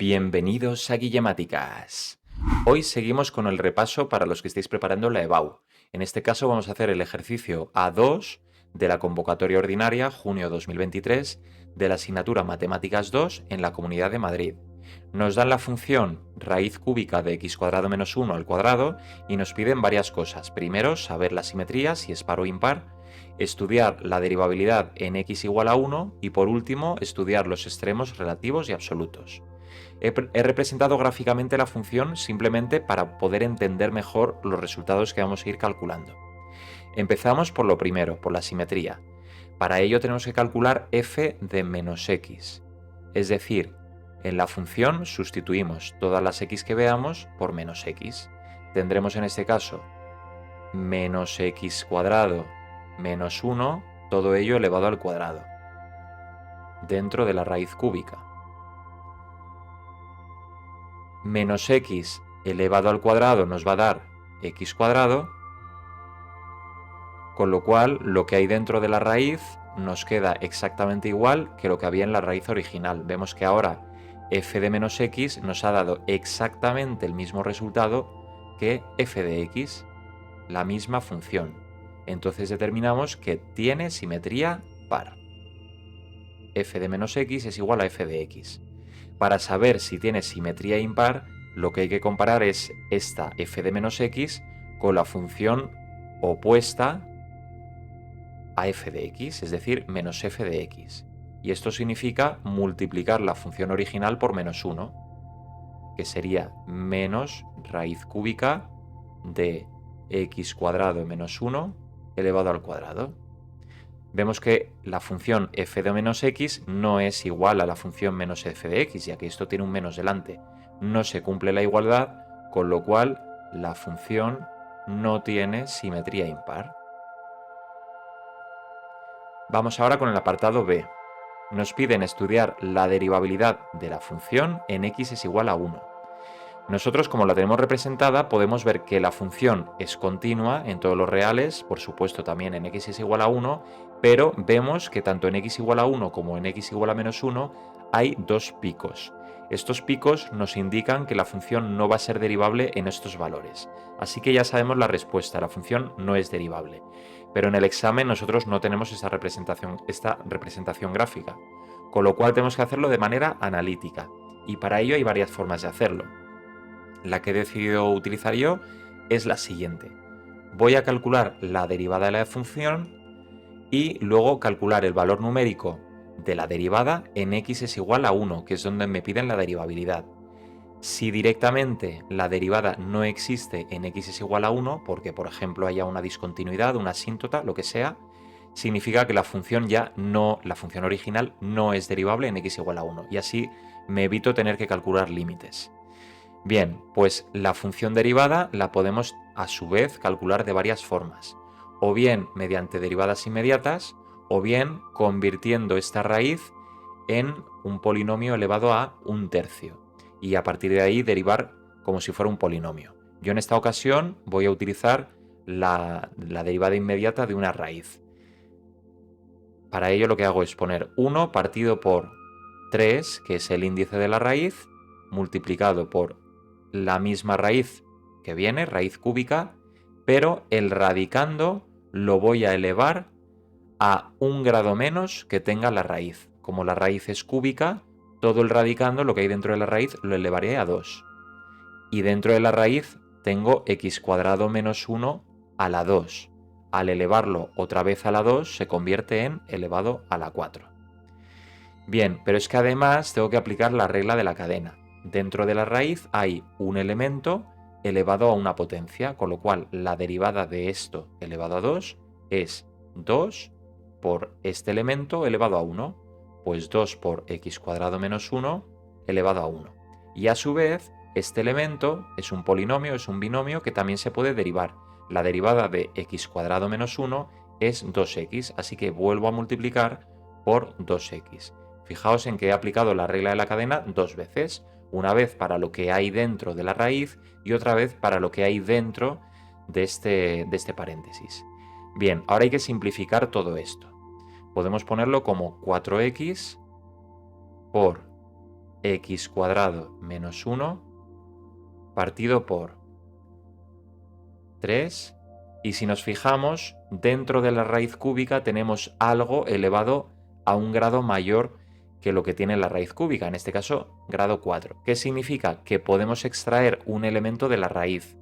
Bienvenidos a Guillemáticas. Hoy seguimos con el repaso para los que estéis preparando la EBAU. En este caso vamos a hacer el ejercicio A2 de la convocatoria ordinaria junio 2023 de la asignatura Matemáticas 2 en la Comunidad de Madrid. Nos dan la función raíz cúbica de x cuadrado menos 1 al cuadrado y nos piden varias cosas. Primero, saber la simetría, si es par o impar, estudiar la derivabilidad en x igual a 1 y por último, estudiar los extremos relativos y absolutos. He representado gráficamente la función simplemente para poder entender mejor los resultados que vamos a ir calculando. Empezamos por lo primero, por la simetría. Para ello tenemos que calcular f de menos x. Es decir, en la función sustituimos todas las x que veamos por menos x. Tendremos en este caso menos x cuadrado menos 1, todo ello elevado al cuadrado, dentro de la raíz cúbica. Menos x elevado al cuadrado nos va a dar x cuadrado, con lo cual lo que hay dentro de la raíz nos queda exactamente igual que lo que había en la raíz original. Vemos que ahora f de menos x nos ha dado exactamente el mismo resultado que f de x, la misma función. Entonces determinamos que tiene simetría par. F de menos x es igual a f de x. Para saber si tiene simetría impar, lo que hay que comparar es esta f de menos x con la función opuesta a f de x, es decir, menos f de x. Y esto significa multiplicar la función original por menos 1, que sería menos raíz cúbica de x cuadrado menos 1 elevado al cuadrado. Vemos que la función f de menos x no es igual a la función menos f de x, ya que esto tiene un menos delante. No se cumple la igualdad, con lo cual la función no tiene simetría impar. Vamos ahora con el apartado B. Nos piden estudiar la derivabilidad de la función en x es igual a 1. Nosotros, como la tenemos representada, podemos ver que la función es continua en todos los reales, por supuesto también en x es igual a 1, pero vemos que tanto en x igual a 1 como en x igual a menos 1 hay dos picos. Estos picos nos indican que la función no va a ser derivable en estos valores. Así que ya sabemos la respuesta, la función no es derivable. Pero en el examen nosotros no tenemos esta representación gráfica, con lo cual tenemos que hacerlo de manera analítica. Y para ello hay varias formas de hacerlo. La que he decidido utilizar yo es la siguiente. Voy a calcular la derivada de la función y luego calcular el valor numérico de la derivada en x es igual a 1, que es donde me piden la derivabilidad. Si directamente la derivada no existe en x es igual a 1, porque por ejemplo haya una discontinuidad, una asíntota, lo que sea, significa que la función la función original no es derivable en x igual a 1, y así me evito tener que calcular límites. Bien, pues la función derivada la podemos a su vez calcular de varias formas, o bien mediante derivadas inmediatas, o bien convirtiendo esta raíz en un polinomio elevado a un tercio, y a partir de ahí derivar como si fuera un polinomio. Yo en esta ocasión voy a utilizar la derivada inmediata de una raíz. Para ello lo que hago es poner 1 partido por 3, que es el índice de la raíz, multiplicado por la misma raíz que viene, raíz cúbica, pero el radicando lo voy a elevar a un grado menos que tenga la raíz. Como la raíz es cúbica, todo el radicando, lo que hay dentro de la raíz, lo elevaré a 2. Y dentro de la raíz tengo x cuadrado menos 1 a la 2. Al elevarlo otra vez a la 2 se convierte en elevado a la 4. Bien, pero es que además tengo que aplicar la regla de la cadena. Dentro de la raíz hay un elemento elevado a una potencia, con lo cual la derivada de esto elevado a 2 es 2 por este elemento elevado a 1, pues 2 por x cuadrado menos 1 elevado a 1. Y a su vez, este elemento es un polinomio, es un binomio que también se puede derivar. La derivada de x cuadrado menos 1 es 2x, así que vuelvo a multiplicar por 2x. Fijaos en que he aplicado la regla de la cadena dos veces, una vez para lo que hay dentro de la raíz y otra vez para lo que hay dentro de este paréntesis. Bien, ahora hay que simplificar todo esto. Podemos ponerlo como 4x por x cuadrado menos 1 partido por 3. Y si nos fijamos, dentro de la raíz cúbica tenemos algo elevado a un grado mayor que lo que tiene la raíz cúbica, en este caso grado 4. ¿Qué significa? Que podemos extraer un elemento de la raíz.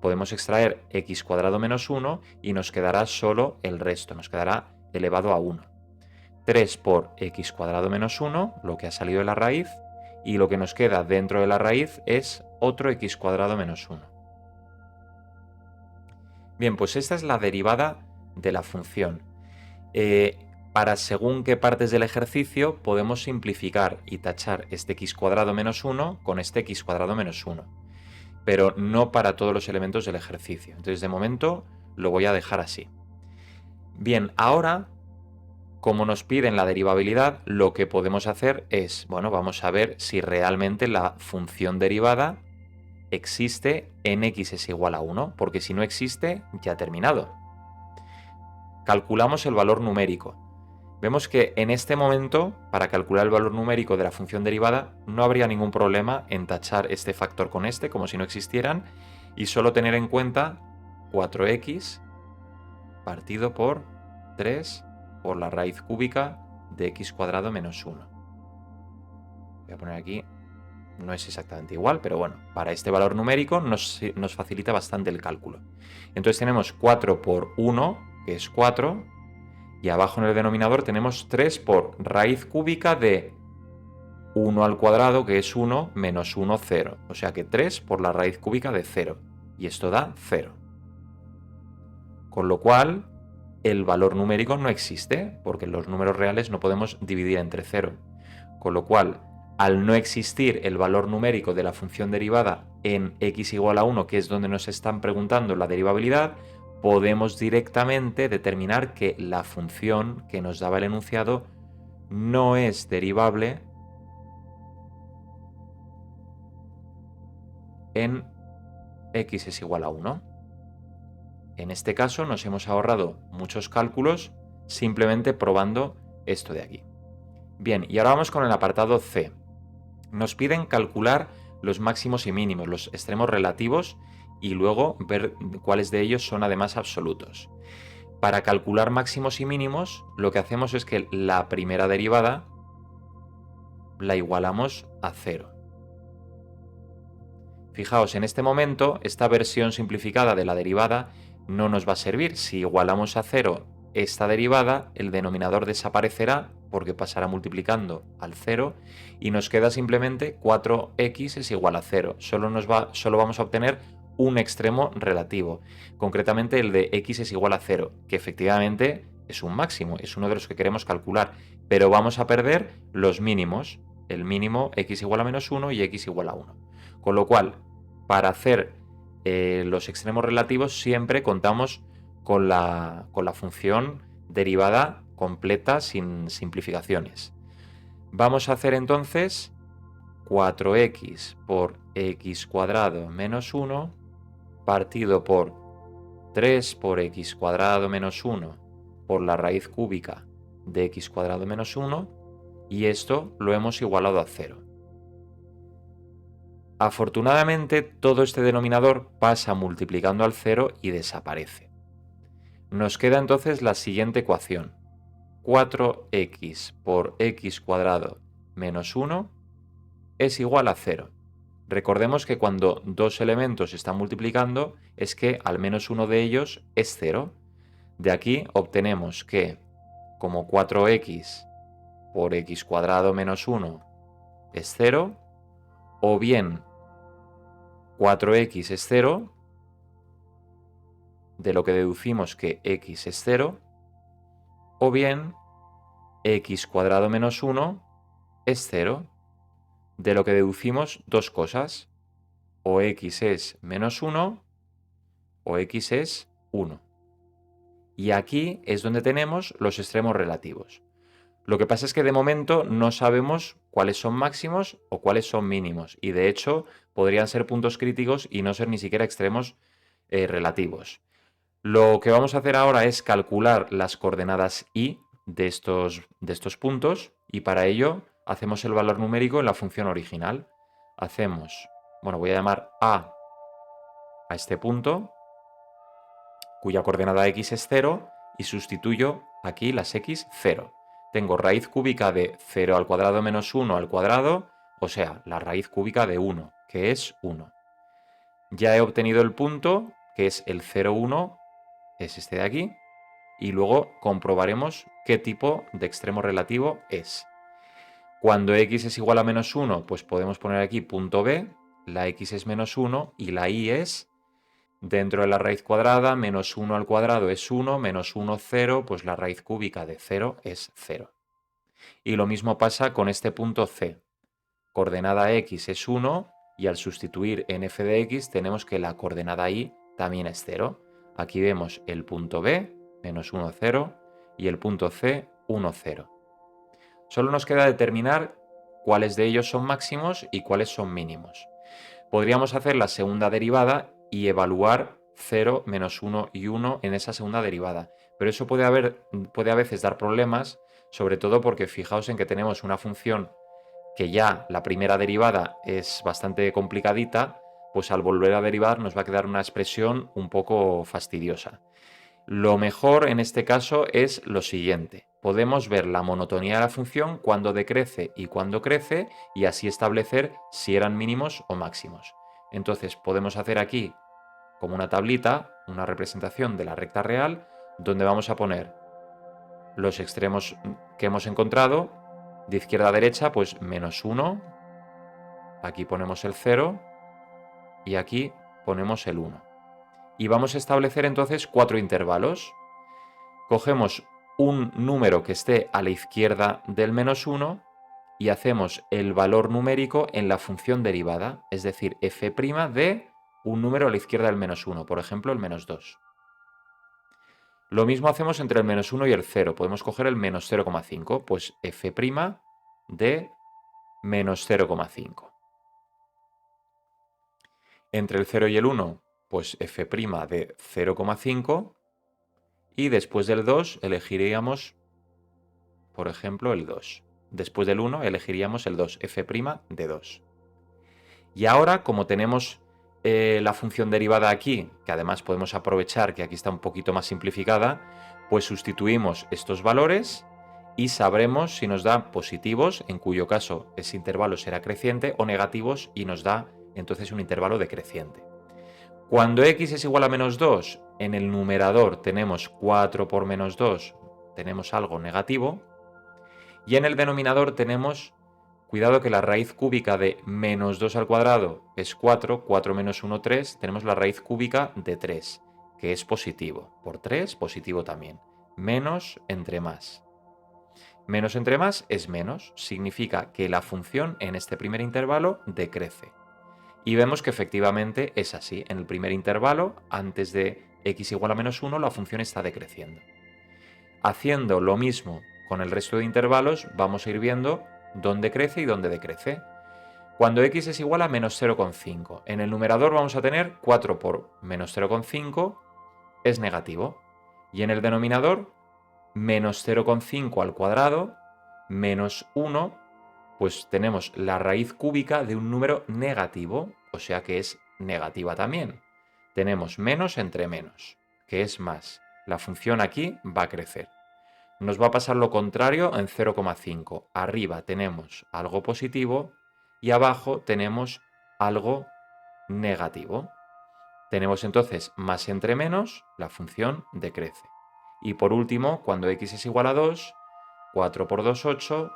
Podemos extraer x cuadrado menos 1 y nos quedará solo el resto, nos quedará elevado a 1. 3 por x cuadrado menos 1, lo que ha salido de la raíz, y lo que nos queda dentro de la raíz es otro x cuadrado menos 1. Bien, pues esta es la derivada de la función. Para según qué partes del ejercicio podemos simplificar y tachar este x cuadrado menos 1 con este x cuadrado menos 1, pero no para todos los elementos del ejercicio. Entonces, de momento lo voy a dejar así. Bien, ahora, como nos piden la derivabilidad, lo que podemos hacer es, bueno, vamos a ver si realmente la función derivada existe en x es igual a 1, porque si no existe, ya ha terminado. Calculamos el valor numérico. Vemos que en este momento, para calcular el valor numérico de la función derivada, no habría ningún problema en tachar este factor con este, como si no existieran, y solo tener en cuenta 4x partido por 3 por la raíz cúbica de x cuadrado menos 1. Voy a poner aquí, no es exactamente igual, pero bueno, para este valor numérico nos facilita bastante el cálculo. Entonces tenemos 4 por 1, que es 4, y abajo en el denominador tenemos 3 por raíz cúbica de 1 al cuadrado, que es 1, menos 1, 0. O sea que 3 por la raíz cúbica de 0. Y esto da 0. Con lo cual, el valor numérico no existe, porque los números reales no podemos dividir entre 0. Con lo cual, al no existir el valor numérico de la función derivada en x igual a 1, que es donde nos están preguntando la derivabilidad, podemos directamente determinar que la función que nos daba el enunciado no es derivable en x es igual a 1. En este caso nos hemos ahorrado muchos cálculos simplemente probando esto de aquí. Bien, y ahora vamos con el apartado C. Nos piden calcular los máximos y mínimos, los extremos relativos, y luego ver cuáles de ellos son además absolutos. Para calcular máximos y mínimos, lo que hacemos es que la primera derivada la igualamos a 0. Fijaos, en este momento, esta versión simplificada de la derivada no nos va a servir. Si igualamos a 0 esta derivada, el denominador desaparecerá porque pasará multiplicando al 0 y nos queda simplemente 4x es igual a 0. Solo vamos a obtener un extremo relativo, concretamente el de x es igual a 0, que efectivamente es un máximo, es uno de los que queremos calcular, pero vamos a perder los mínimos, el mínimo x igual a menos 1 y x igual a 1. Con lo cual, para hacer los extremos relativos siempre contamos con la función derivada completa sin simplificaciones. Vamos a hacer entonces 4x por x cuadrado menos 1 partido por 3 por x cuadrado menos 1 por la raíz cúbica de x cuadrado menos 1, y esto lo hemos igualado a 0. Afortunadamente, todo este denominador pasa multiplicando al 0 y desaparece. Nos queda entonces la siguiente ecuación. 4x por x cuadrado menos 1 es igual a 0. Recordemos que cuando dos elementos se están multiplicando es que al menos uno de ellos es 0. De aquí obtenemos que como 4x por x cuadrado menos 1 es 0, o bien 4x es 0, de lo que deducimos que x es 0, o bien x cuadrado menos 1 es 0, de lo que deducimos dos cosas, o x es menos 1 o x es 1. Y aquí es donde tenemos los extremos relativos. Lo que pasa es que de momento no sabemos cuáles son máximos o cuáles son mínimos, y de hecho podrían ser puntos críticos y no ser ni siquiera extremos relativos. Lo que vamos a hacer ahora es calcular las coordenadas y de estos puntos, y para ello hacemos el valor numérico en la función original. Hacemos, bueno, voy a llamar a este punto, cuya coordenada x es 0, y sustituyo aquí las x 0. Tengo raíz cúbica de 0 al cuadrado menos 1 al cuadrado, o sea, la raíz cúbica de 1, que es 1. Ya he obtenido el punto, que es el 0, 1, es este de aquí, y luego comprobaremos qué tipo de extremo relativo es. Cuando x es igual a menos 1, pues podemos poner aquí punto B, la x es menos 1 y la y es, dentro de la raíz cuadrada, menos 1 al cuadrado es 1, menos 1, 0, pues la raíz cúbica de 0 es 0. Y lo mismo pasa con este punto C. Coordenada x es 1 y al sustituir en f de x tenemos que la coordenada y también es 0. Aquí vemos el punto B, menos 1, 0, y el punto C, 1, 0. Solo nos queda determinar cuáles de ellos son máximos y cuáles son mínimos. Podríamos hacer la segunda derivada y evaluar 0, menos 1 y 1 en esa segunda derivada. Pero eso puede a veces dar problemas, sobre todo porque fijaos en que tenemos una función que ya la primera derivada es bastante complicadita, pues al volver a derivar nos va a quedar una expresión un poco fastidiosa. Lo mejor en este caso es lo siguiente. Podemos ver la monotonía de la función cuando decrece y cuando crece y así establecer si eran mínimos o máximos. Entonces podemos hacer aquí como una tablita, una representación de la recta real, donde vamos a poner los extremos que hemos encontrado, de izquierda a derecha, pues menos 1, aquí ponemos el 0 y aquí ponemos el 1. Y vamos a establecer entonces 4 intervalos. Cogemos un número que esté a la izquierda del menos 1 y hacemos el valor numérico en la función derivada, es decir, f' de un número a la izquierda del menos 1, por ejemplo el menos 2. Lo mismo hacemos entre el menos 1 y el 0, podemos coger el menos 0,5, pues f' de menos 0,5. Entre el 0 y el 1, pues f' de 0,5. Y después del 2 elegiríamos, por ejemplo, el 2. Después del 1 elegiríamos el 2, f' de 2. Y ahora, como tenemos la función derivada aquí, que además podemos aprovechar que aquí está un poquito más simplificada, pues sustituimos estos valores y sabremos si nos da positivos, en cuyo caso ese intervalo será creciente, o negativos y nos da entonces un intervalo decreciente. Cuando x es igual a menos 2, en el numerador tenemos 4 por menos 2, tenemos algo negativo, y en el denominador tenemos, cuidado que la raíz cúbica de menos 2 al cuadrado es 4, 4 menos 1, 3, tenemos la raíz cúbica de 3, que es positivo, por 3 positivo también, menos entre más. Menos entre más es menos, significa que la función en este primer intervalo decrece. Y vemos que efectivamente es así. En el primer intervalo, antes de x igual a menos 1, la función está decreciendo. Haciendo lo mismo con el resto de intervalos, vamos a ir viendo dónde crece y dónde decrece. Cuando x es igual a menos 0,5, en el numerador vamos a tener 4 por menos 0,5 es negativo. Y en el denominador, menos 0,5 al cuadrado menos 1, pues tenemos la raíz cúbica de un número negativo, o sea que es negativa también. Tenemos menos entre menos, que es más. La función aquí va a crecer. Nos va a pasar lo contrario en 0,5. Arriba tenemos algo positivo y abajo tenemos algo negativo. Tenemos entonces más entre menos, la función decrece. Y por último, cuando x es igual a 2, 4 por 2, 8,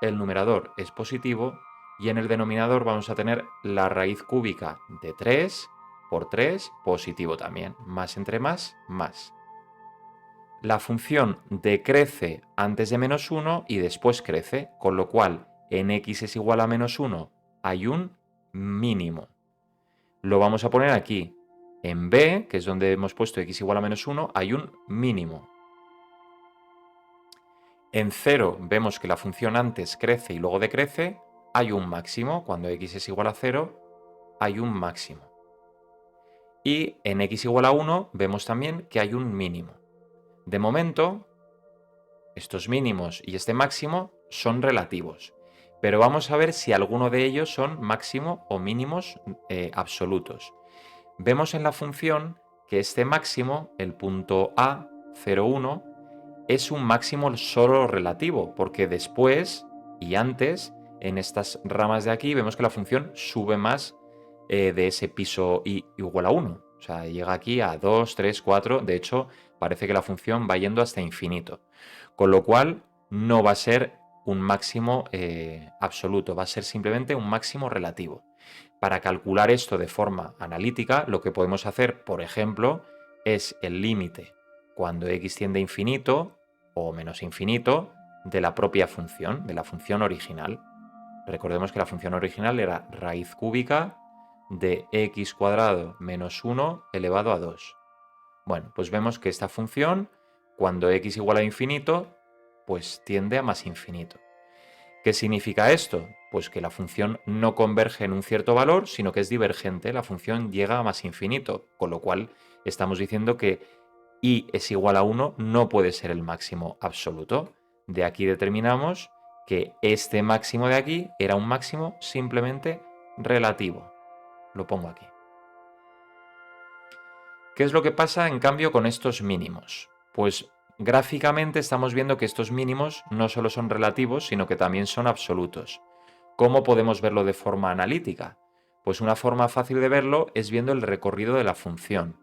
el numerador es positivo y en el denominador vamos a tener la raíz cúbica de 3 por 3, positivo también, más entre más, más. La función decrece antes de menos 1 y después crece, con lo cual en x es igual a menos 1 hay un mínimo. Lo vamos a poner aquí. En b, que es donde hemos puesto x igual a menos 1, hay un mínimo. En 0 vemos que la función antes crece y luego decrece, hay un máximo. Cuando x es igual a 0, hay un máximo. Y en x igual a 1 vemos también que hay un mínimo. De momento, estos mínimos y este máximo son relativos, pero vamos a ver si alguno de ellos son máximo o mínimos absolutos. Vemos en la función que este máximo, el punto A, 0, 1, es un máximo solo relativo, porque después y antes, en estas ramas de aquí, vemos que la función sube más de ese piso i igual a 1. O sea, llega aquí a 2, 3, 4. De hecho, parece que la función va yendo hasta infinito. Con lo cual, no va a ser un máximo absoluto, va a ser simplemente un máximo relativo. Para calcular esto de forma analítica, lo que podemos hacer, por ejemplo, es el límite cuando x tiende a infinito o menos infinito de la propia función, de la función original. Recordemos que la función original era raíz cúbica de x cuadrado menos 1 elevado a 2. Bueno, pues vemos que esta función, cuando x igual a infinito, pues tiende a más infinito. ¿Qué significa esto? Pues que la función no converge en un cierto valor, sino que es divergente, la función llega a más infinito, con lo cual estamos diciendo que y es igual a 1 no puede ser el máximo absoluto. De aquí determinamos que este máximo de aquí era un máximo simplemente relativo. Lo pongo aquí. ¿Qué es lo que pasa en cambio con estos mínimos? Pues gráficamente estamos viendo que estos mínimos no solo son relativos, sino que también son absolutos. ¿Cómo podemos verlo de forma analítica? Pues una forma fácil de verlo es viendo el recorrido de la función.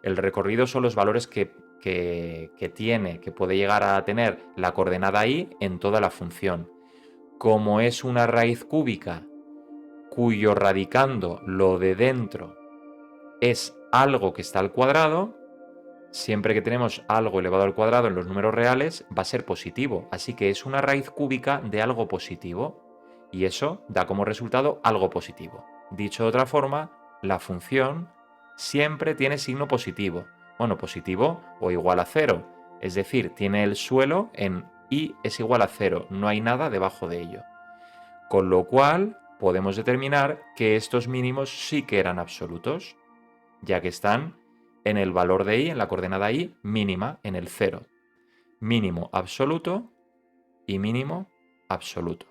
El recorrido son los valores que tiene, que puede llegar a tener la coordenada i en toda la función. Como es una raíz cúbica cuyo radicando lo de dentro es algo que está al cuadrado, siempre que tenemos algo elevado al cuadrado en los números reales va a ser positivo. Así que es una raíz cúbica de algo positivo. Y eso da como resultado algo positivo. Dicho de otra forma, la función siempre tiene signo positivo. Bueno, positivo o igual a 0. Es decir, tiene el suelo en i es igual a 0. No hay nada debajo de ello. Con lo cual, podemos determinar que estos mínimos sí que eran absolutos, ya que están en el valor de i, en la coordenada i mínima, en el 0. Mínimo absoluto y mínimo absoluto.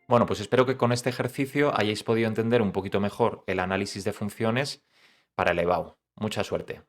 Bueno, pues espero que con este ejercicio hayáis podido entender un poquito mejor el análisis de funciones para el EBAU. Mucha suerte.